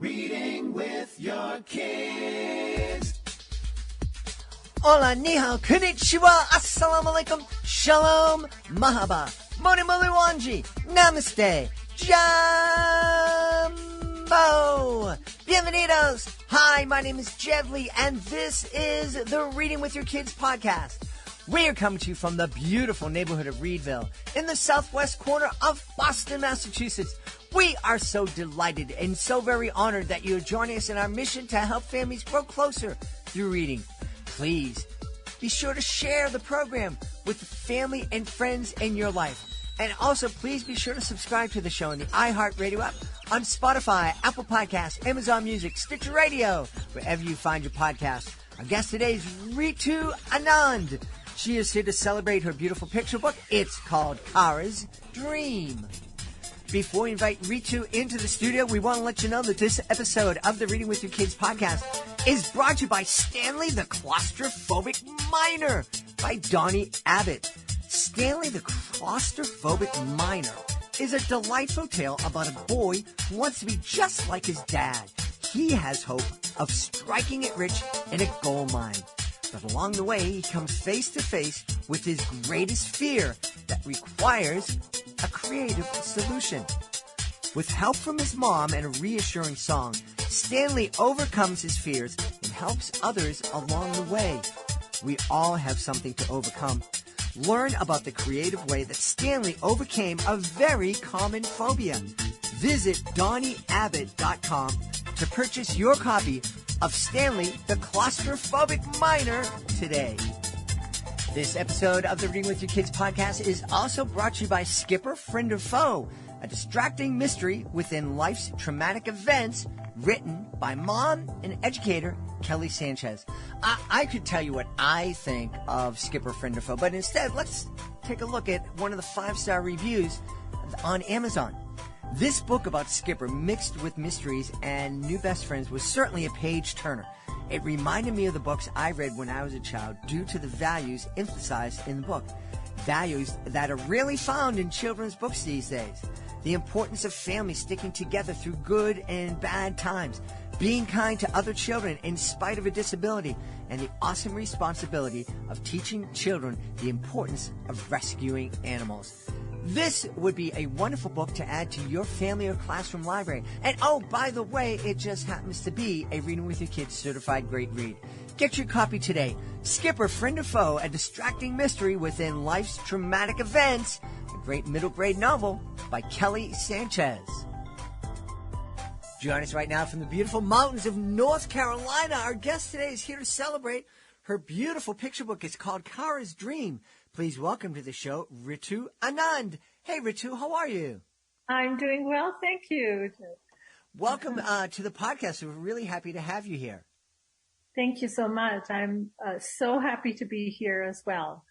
Reading with your kids. Hola, ni hao, konnichiwa, assalamu alaikum, shalom, mahaba, moni moli wanji, namaste, jambo, bienvenidos. Hi, my name is Jevly, and this is the Reading with Your Kids podcast. We are coming to you from the beautiful neighborhood of Reedville in the southwest corner of Boston, Massachusetts. We are so delighted and so very honored that you are joining us in our mission to help families grow closer through reading. Please be sure to share the program with the family and friends in your life. And also, please be sure to subscribe to the show on the iHeartRadio app, on Spotify, Apple Podcasts, Amazon Music, Stitcher Radio, wherever you find your podcast. Our guest today is Ritu Anand. She is here to celebrate her beautiful picture book. It's called Kara's Dream. Before we invite Ritu into the studio, we want to let you know that this episode of the Reading with Your Kids podcast is brought to you by Stanley the Claustrophobic Miner by Donnie Abbott. Stanley the Claustrophobic Miner is a delightful tale about a boy who wants to be just like his dad. He has hope of striking it rich in a gold mine. But along the way, he comes face to face with his greatest fear that requires a creative solution. With help from his mom and a reassuring song, Stanley overcomes his fears and helps others along the way. We all have something to overcome. Learn about the creative way that Stanley overcame a very common phobia. Visit DonnieAbbott.com to purchase your copy of Stanley the Claustrophobic Miner today. This episode of the Reading with Your Kids podcast is also brought to you by Skipper, Friend or Foe, a distracting mystery within life's traumatic events, written by mom and educator Kelly Sanchez. I could tell you what I think of Skipper, Friend or Foe, but instead, let's take a look at one of the 5-star reviews on Amazon. This book about Skipper, mixed with mysteries and new best friends, was certainly a page-turner. It reminded me of the books I read when I was a child due to the values emphasized in the book. Values that are rarely found in children's books these days. The importance of family sticking together through good and bad times. Being kind to other children in spite of a disability. And the awesome responsibility of teaching children the importance of rescuing animals. This would be a wonderful book to add to your family or classroom library. And oh, by the way, it just happens to be a Reading with Your Kids certified great read. Get your copy today. Skipper, Friend or Foe, a distracting mystery within life's traumatic events. A great middle grade novel by Kelly Sanchez. Join us right now from the beautiful mountains of North Carolina. Our guest today is here to celebrate her beautiful picture book. It's called Kara's Dream. Please welcome to the show, Ritu Anand. Hey, Ritu, how are you? I'm doing well, thank you. Welcome to the podcast. We're really happy to have you here. Thank you so much. I'm so happy to be here as well.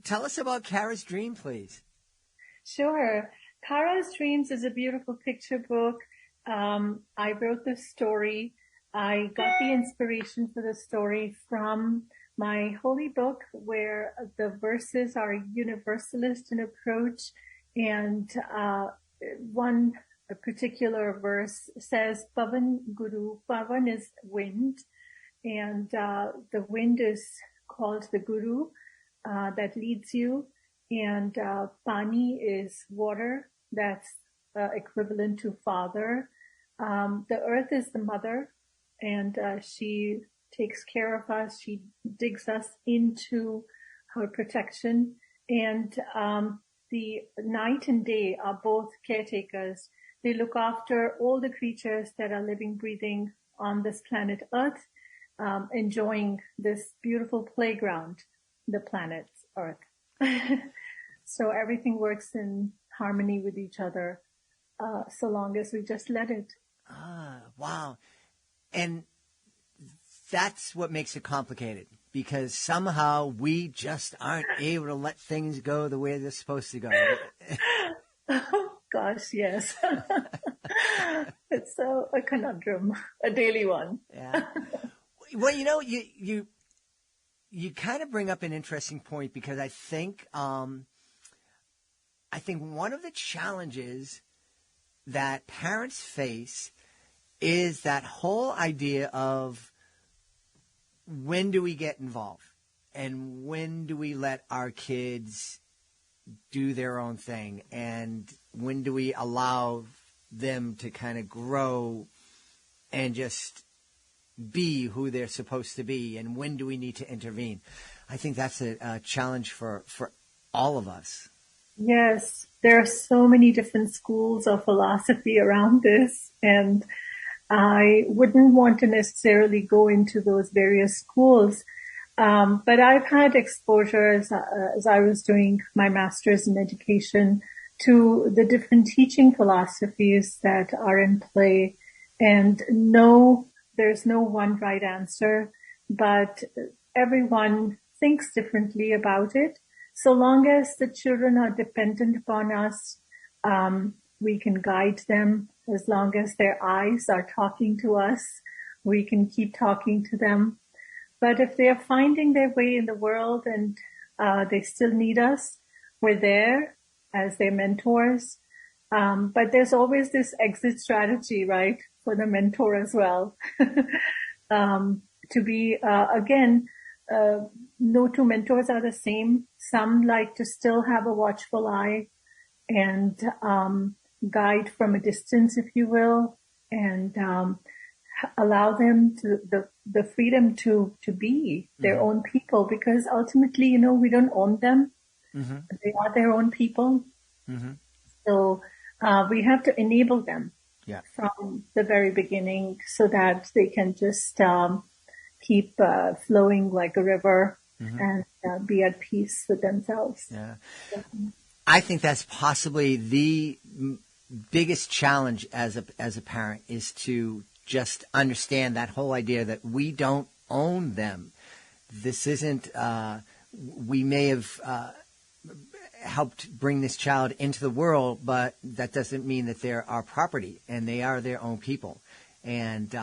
Tell us about Kara's Dream, please. Sure. Kara's Dreams is a beautiful picture book. I wrote the story. I got the inspiration for the story from my holy book, where the verses are universalist in approach, and one particular verse says, Pavan Guru. Pavan is wind, and the wind is called the Guru that leads you, and Pani is water, that's equivalent to father. The earth is the mother, and she takes care of us. She digs us into her protection. And the night and day are both caretakers. They look after all the creatures that are living, breathing on this planet Earth, enjoying this beautiful playground, the planet Earth. So everything works in harmony with each other, so long as we just let it. Ah, wow. And that's what makes it complicated, because somehow we just aren't able to let things go the way they're supposed to go. Oh, gosh, yes. It's a conundrum, a daily one. Yeah. Well, you know, you kind of bring up an interesting point, because I think one of the challenges that parents face is that whole idea of when do we get involved and when do we let our kids do their own thing, and when do we allow them to kind of grow and just be who they're supposed to be, and when do we need to intervene? I think that's a challenge for all of us. Yes, there are so many different schools of philosophy around this, and I wouldn't want to necessarily go into those various schools. But I've had exposure as I was doing my master's in education to the different teaching philosophies that are in play. And no, there's no one right answer, but everyone thinks differently about it. So long as the children are dependent upon us, we can guide them. As long as their eyes are talking to us, we can keep talking to them. But if they are finding their way in the world and they still need us, we're there as their mentors. But there's always this exit strategy, right, for the mentor as well. To be, again, no two mentors are the same. Some like to still have a watchful eye and guide from a distance, if you will, and allow them to the freedom to be their own people, because ultimately, we don't own them. Mm-hmm. They are their own people. Mm-hmm. So we have to enable them from the very beginning so that they can just keep flowing like a river and be at peace with themselves. Yeah. I think that's possibly the biggest challenge as a parent, is to just understand that whole idea that we don't own them. This isn't, we may have helped bring this child into the world, but that doesn't mean that they're our property, and they are their own people. And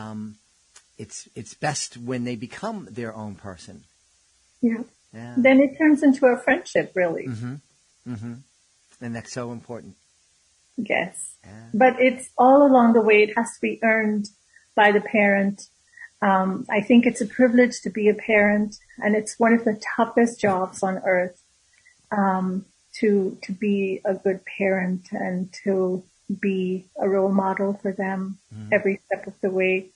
it's best when they become their own person. Yeah. Then it turns into a friendship, really. Mm-hmm. Mm-hmm. And that's so important. Yes. Yeah. But it's all along the way. It has to be earned by the parent. I think it's a privilege to be a parent, and it's one of the toughest jobs on earth, to be a good parent and to be a role model for them every step of the way,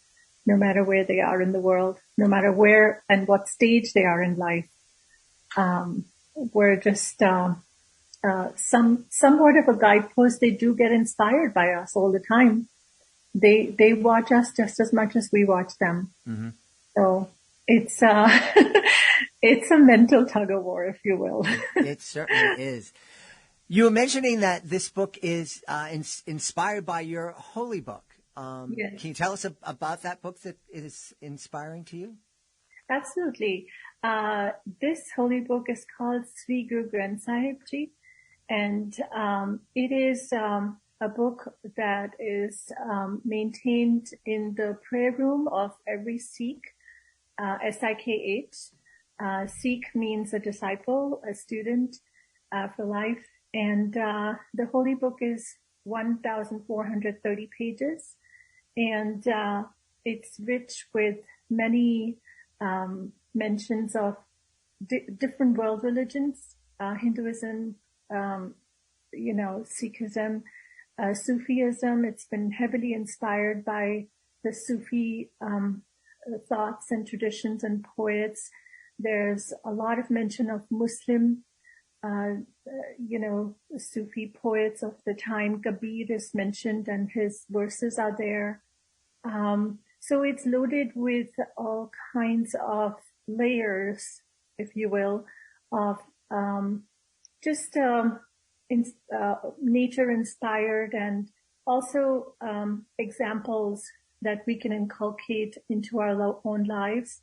no matter where they are in the world, no matter where and what stage they are in life. We're just somewhat of a guidepost. They do get inspired by us all the time. They watch us just as much as we watch them. Mm-hmm. So it's it's a mental tug of war, if you will. It certainly is. You were mentioning that this book is inspired by your holy book. Yes. Can you tell us about that book that is inspiring to you? Absolutely. This holy book is called Sri Guru Granth Sahib Ji, and it is a book that is maintained in the prayer room of every Sikh, SIKH. Sikh means a disciple, a student for life. And the holy book is 1,430 pages. And it's rich with many mentions of different world religions, Hinduism, Sikhism, Sufism. It's been heavily inspired by the Sufi thoughts and traditions and poets. There's a lot of mention of Muslim, Sufi poets of the time. Kabir is mentioned and his verses are there. So it's loaded with all kinds of layers, if you will, of nature inspired, and also examples that we can inculcate into our own lives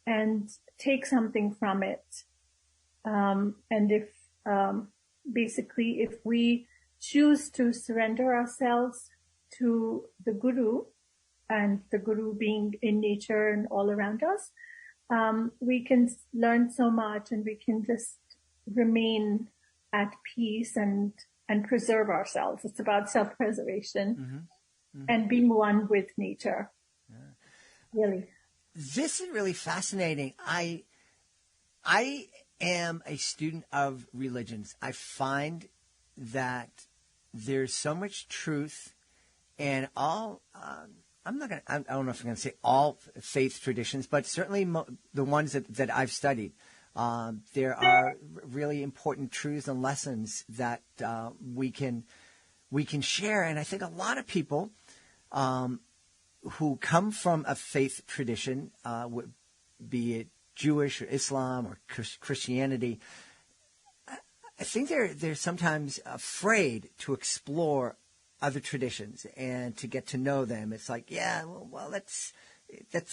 and take something from it. And if we choose to surrender ourselves to the Guru, and the Guru being in nature and all around us, we can learn so much, and we can just remain at peace and preserve ourselves. It's about self-preservation. and being one with nature. Really. This is really fascinating. I am a student of religions. I find that there's so much truth in all. I don't know if I'm going to say all faith traditions, but certainly the ones that I've studied. There are really important truths and lessons that we can share, and I think a lot of people who come from a faith tradition, be it Jewish or Islam or Christianity, I think they're sometimes afraid to explore other traditions and to get to know them. It's like, yeah, well, that's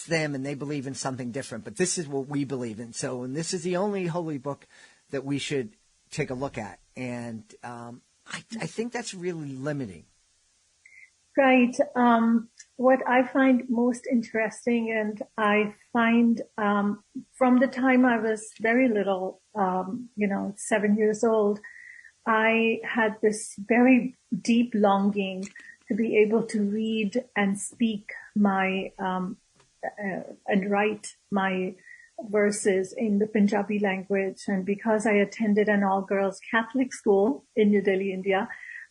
them, and they believe in something different, but this is what we believe in. And this is the only holy book that we should take a look at. And I think that's really limiting. Right. What I find most interesting, and I find from the time I was very little, 7 years old, I had this very deep longing to be able to read and speak my and write my verses in the Punjabi language. And because I attended an all-girls Catholic school in New Delhi, India,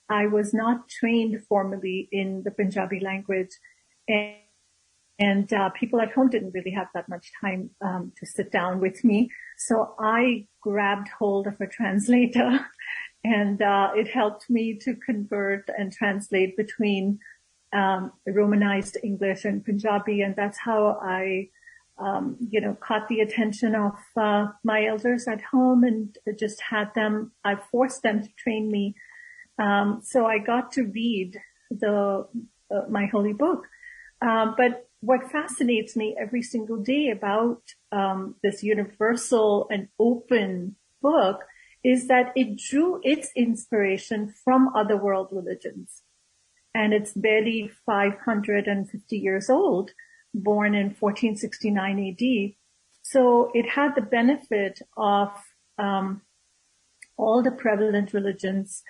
I was not trained formally in the Punjabi language, and people at home didn't really have that much time to sit down with me. So I grabbed hold of a translator, and it helped me to convert and translate between Romanized English and Punjabi, and that's how I caught the attention of my elders at home, and just I forced them to train me. So I got to read my holy book. But what fascinates me every single day about this universal and open book is that it drew its inspiration from other world religions. And it's barely 550 years old, born in 1469 AD. So it had the benefit of all the prevalent religions,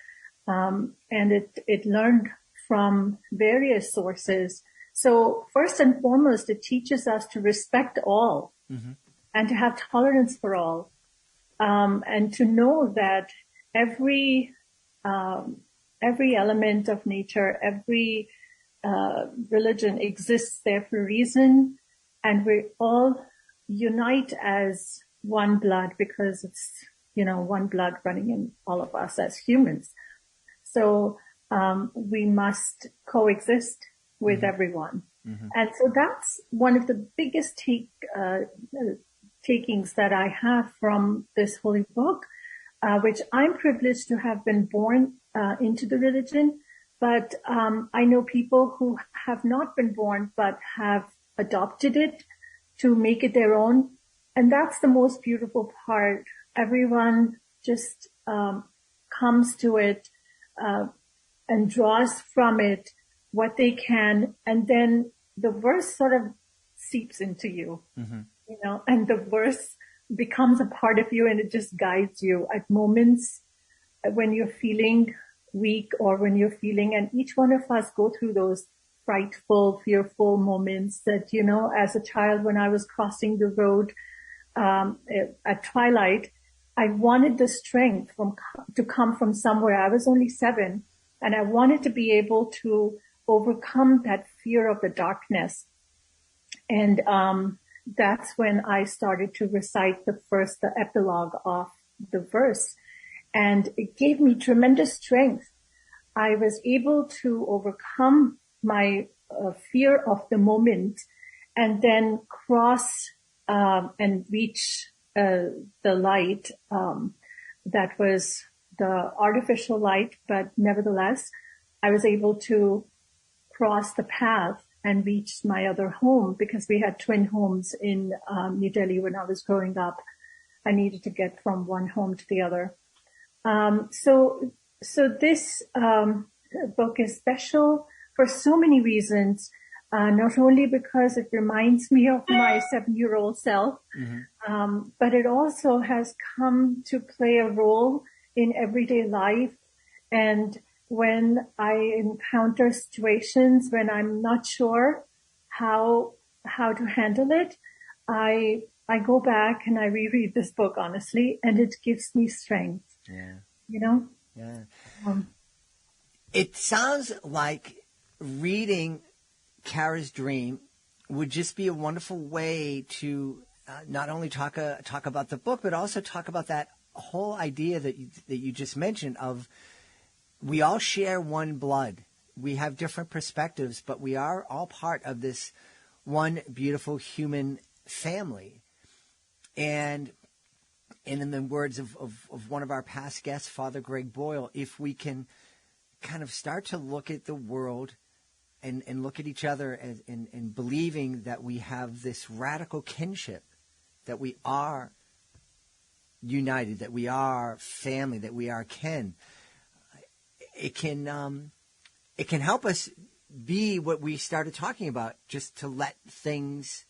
and it learned from various sources. So first and foremost, it teaches us to respect all, mm-hmm. and to have tolerance for all, and to know that every element of nature, every religion exists there for a reason, and we all unite as one blood because it's, one blood running in all of us as humans. So we must coexist with mm-hmm. everyone. Mm-hmm. And so that's one of the biggest takings that I have from this holy book, which I'm privileged to have been born into the religion. But I know people who have not been born but have adopted it to make it their own. And that's the most beautiful part. Everyone just comes to it and draws from it what they can, and then the verse sort of seeps into you, mm-hmm. And the verse becomes a part of you, and it just guides you at moments when you're feeling weak or when you're feeling, and each one of us go through those frightful, fearful moments that, as a child, when I was crossing the road at twilight, I wanted the strength to come from somewhere. I was only 7, and I wanted to be able to overcome that fear of the darkness. And that's when I started to recite the epilogue of the verse. And it gave me tremendous strength. I was able to overcome my fear of the moment, and then cross and reach the light that was the artificial light, but nevertheless, I was able to cross the path and reach my other home, because we had twin homes in New Delhi when I was growing up. I needed to get from one home to the other. So this book is special for so many reasons, not only because it reminds me of my 7-year-old self, mm-hmm. But it also has come to play a role in everyday life. And when I encounter situations when I'm not sure how to handle it, I go back and I reread this book honestly, and it gives me strength. Yeah. You know? Yeah. Um, It sounds like reading Kara's Dream would just be a wonderful way to not only talk about the book, but also talk about that whole idea that you just mentioned of we all share one blood. We have different perspectives, but we are all part of this one beautiful human family. And in the words of one of our past guests, Father Greg Boyle, if we can kind of start to look at the world and look at each other and believing that we have this radical kinship, that we are united, that we are family, that we are kin, it can help us be what we started talking about, just to let things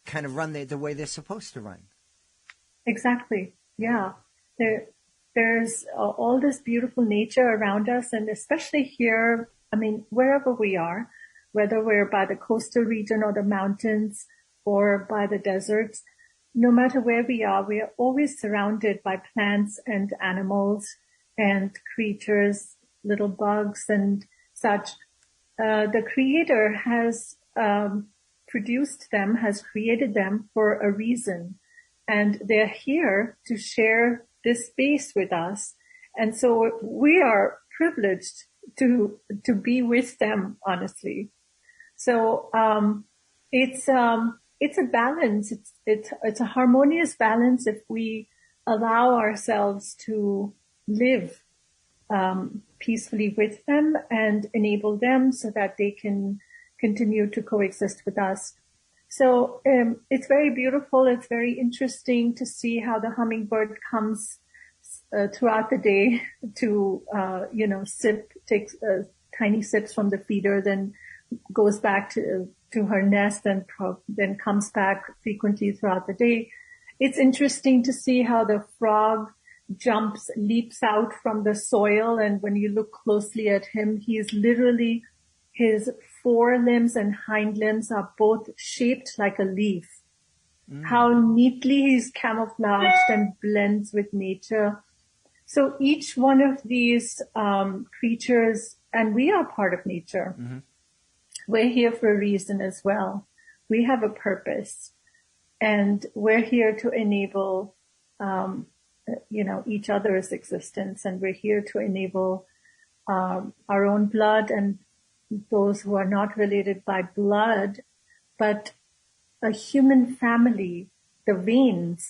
kind of run the way they're supposed to run. Exactly. Yeah. There's all this beautiful nature around us, and especially here, I mean, wherever we are, whether we're by the coastal region or the mountains or by the deserts, no matter where we are always surrounded by plants and animals and creatures, little bugs and such. The Creator has produced them, has created them for a reason. And they're here to share this space with us. And so we are privileged to be with them, honestly. So, it's a balance. It's a harmonious balance if we allow ourselves to live, peacefully with them and enable them so that they can continue to coexist with us. So it's very beautiful. It's very interesting to see how the hummingbird comes throughout the day to, takes tiny sips from the feeder, then goes back to her nest and then comes back frequently throughout the day. It's interesting to see how the frog leaps out from the soil. And when you look closely at him, he is literally, his forelimbs and hind limbs are both shaped like a leaf. How neatly he's camouflaged and blends with nature. So each one of these creatures, and we are part of nature. Mm-hmm. We're here for a reason as well. We have a purpose, and we're here to enable, each other's existence, and we're here to enable our own blood and those who are not related by blood, but a human family. The veins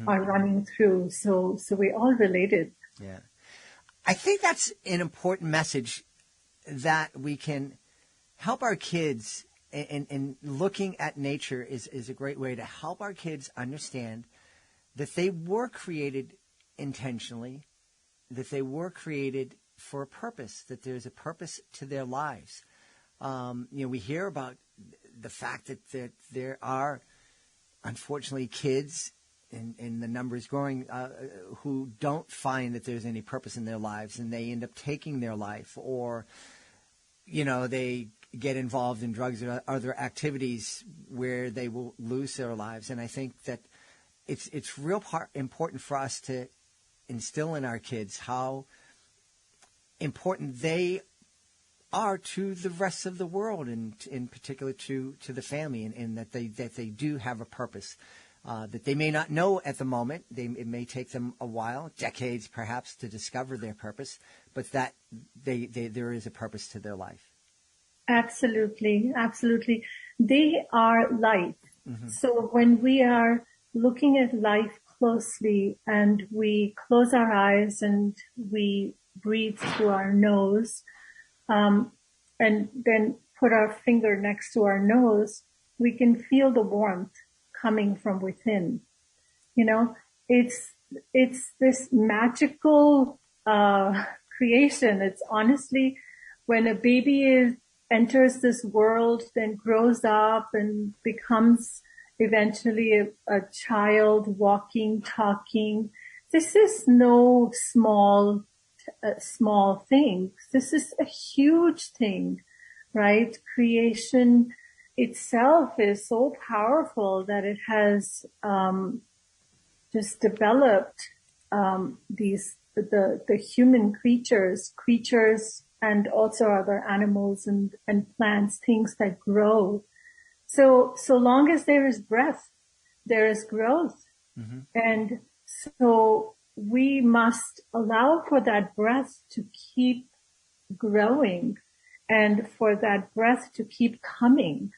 are running through, so we're all related. Yeah, I think that's an important message, that we can help our kids, and looking at nature is a great way to help our kids understand that they were created intentionally, that they were created for a purpose, that there's a purpose to their lives. We hear about the fact that there are, unfortunately, kids, and the numbers growing, who don't find that there's any purpose in their lives, and they end up taking their life, or, they get involved in drugs or other activities where they will lose their lives. And I think that it's real important for us to instill in our kids how important they are to the rest of the world, and in particular to the family, and that they do have a purpose that they may not know at the moment. It may take them a while, decades perhaps, to discover their purpose, but that there is a purpose to their life. Absolutely, absolutely. They are life. Mm-hmm. So when we are looking at life closely and we close our eyes and we breathe through our nose, and then put our finger next to our nose, we can feel the warmth coming from within. It's this magical creation. It's honestly, when a baby enters this world, then grows up and becomes eventually a child, walking, talking. This is no small small things. This is a huge thing, right? Creation itself is so powerful that it has just developed the human creatures and also other animals and plants, things that grow. So long as there is breath, there is growth. Mm-hmm. And so we must allow for that breath to keep growing and for that breath to keep coming.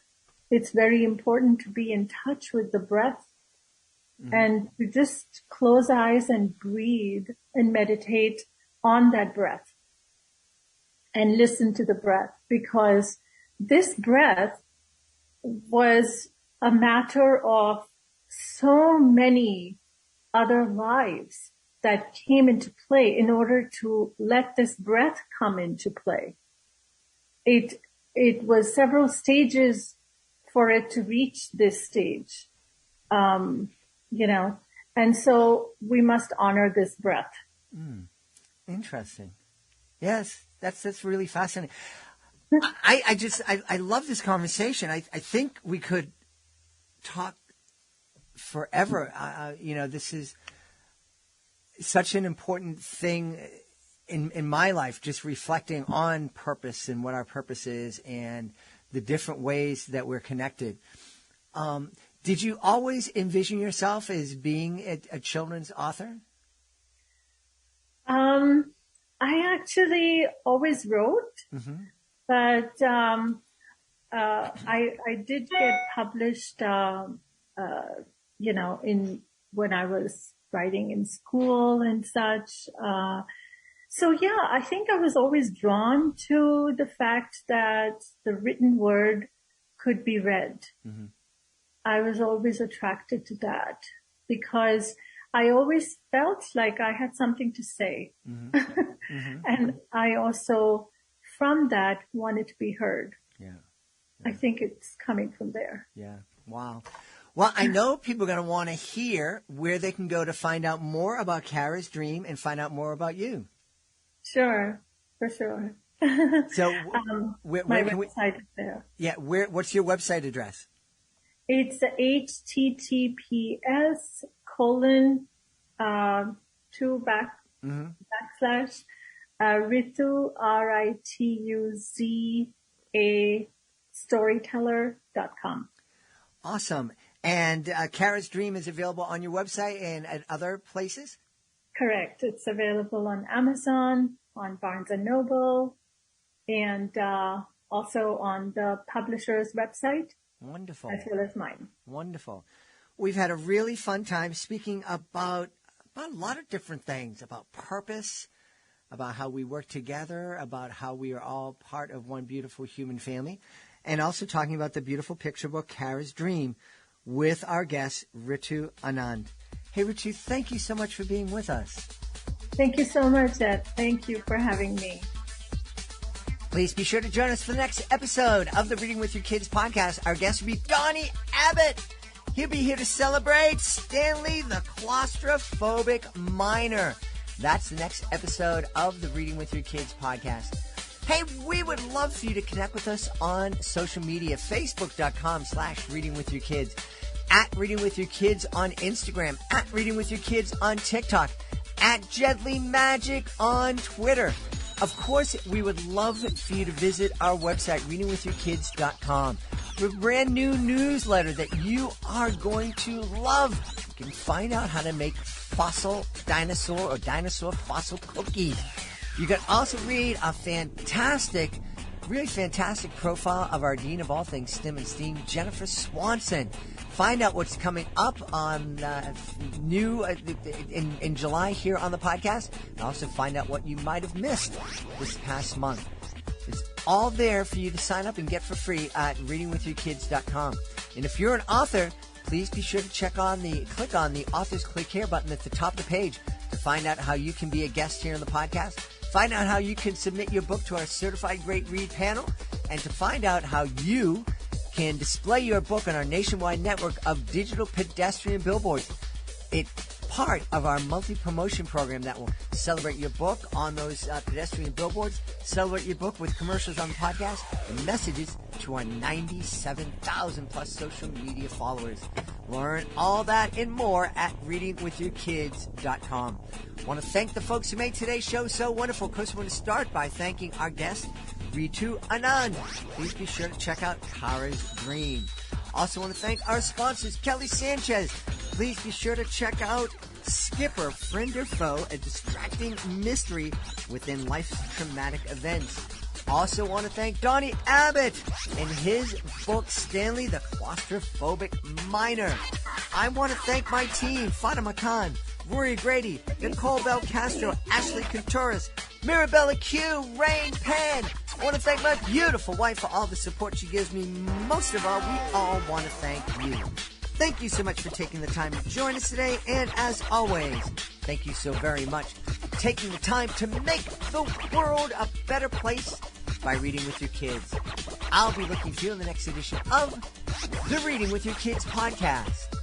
It's very important to be in touch with the breath. Mm-hmm. And to just close eyes and breathe and meditate on that breath and listen to the breath, because this breath was a matter of so many other lives that came into play in order to let this breath come into play. It was several stages for it to reach this stage. And so we must honor this breath. Interesting. Yes, that's really fascinating. I love this conversation. I think we could talk forever. This is such an important thing in my life, just reflecting on purpose and what our purpose is and the different ways that we're connected. Did you always envision yourself as being a children's author? I actually always wrote, mm-hmm. but I did get published, when I was writing in school and such. So yeah, I think I was always drawn to the fact that the written word could be read. Mm-hmm. I was always attracted to that because I always felt like I had something to say. Mm-hmm. Mm-hmm. And I also, from that, wanted to be heard. Yeah. I think it's coming from there. Yeah. Wow. Well, I know people are going to want to hear where they can go to find out more about Kara's dream and find out more about you. Sure. For sure. So my website is there. Yeah. What's your website address? It's https:// Ritu RITUZA storyteller.com. Awesome. And Kara's Dream is available on your website and at other places? Correct. It's available on Amazon, on Barnes & Noble, and also on the publisher's website. Wonderful. As well as mine. Wonderful. We've had a really fun time speaking about a lot of different things, about purpose, about how we work together, about how we are all part of one beautiful human family, and also talking about the beautiful picture book, Kara's Dream, with our guest, Ritu Anand. Hey, Ritu, thank you so much for being with us. Thank you so much, Ed. Thank you for having me. Please be sure to join us for the next episode of the Reading with Your Kids podcast. Our guest will be Donnie Abbott. He'll be here to celebrate Stanley the Claustrophobic Miner. That's the next episode of the Reading with Your Kids podcast. Hey, we would love for you to connect with us on social media. Facebook.com/readingwithyourkids. At Reading With Your Kids on Instagram. At Reading With Your Kids on TikTok. At Jedley Magic on Twitter. Of course, we would love for you to visit our website, readingwithyourkids.com. With a brand new newsletter that you are going to love. You can find out how to make fossil dinosaur or dinosaur fossil cookies. You can also read a really fantastic profile of our Dean of all things STEM and STEAM, Jennifer Swanson. Find out what's coming up on new in July here on the podcast, and also find out what you might have missed this past month. It's all there for you to sign up and get for free at readingwithyourkids.com. And if you're an author, please be sure to click on the Authors Click Here button at the top of the page to find out how you can be a guest here on the podcast. Find out how you can submit your book to our Certified Great Read panel, and to find out how you can display your book on our nationwide network of digital pedestrian billboards. It part of our multi-promotion program that will celebrate your book on those pedestrian billboards, celebrate your book with commercials on the podcast, and messages to our 97,000 plus social media followers. Learn all that and more at readingwithyourkids.com. I want to thank the folks who made today's show so wonderful. Of course, we want to start by thanking our guest, Ritu Anand. Please be sure to check out Kara's Dream. Also want to thank our sponsors, Kelly Sanchez. Please be sure to check out Skipper, Friend or Foe, a distracting mystery within life's traumatic events. Also want to thank Donnie Abbott and his book, Stanley the Claustrophobic Miner. I want to thank my team, Fatima Khan, Rory Grady, Nicole Bell Castro, Ashley Contreras, Mirabella Q, Rain Pan. I want to thank my beautiful wife for all the support she gives me. Most of all, we all want to thank you. Thank you so much for taking the time to join us today. And as always, thank you so very much for taking the time to make the world a better place by reading with your kids. I'll be looking for you in the next edition of the Reading with Your Kids podcast.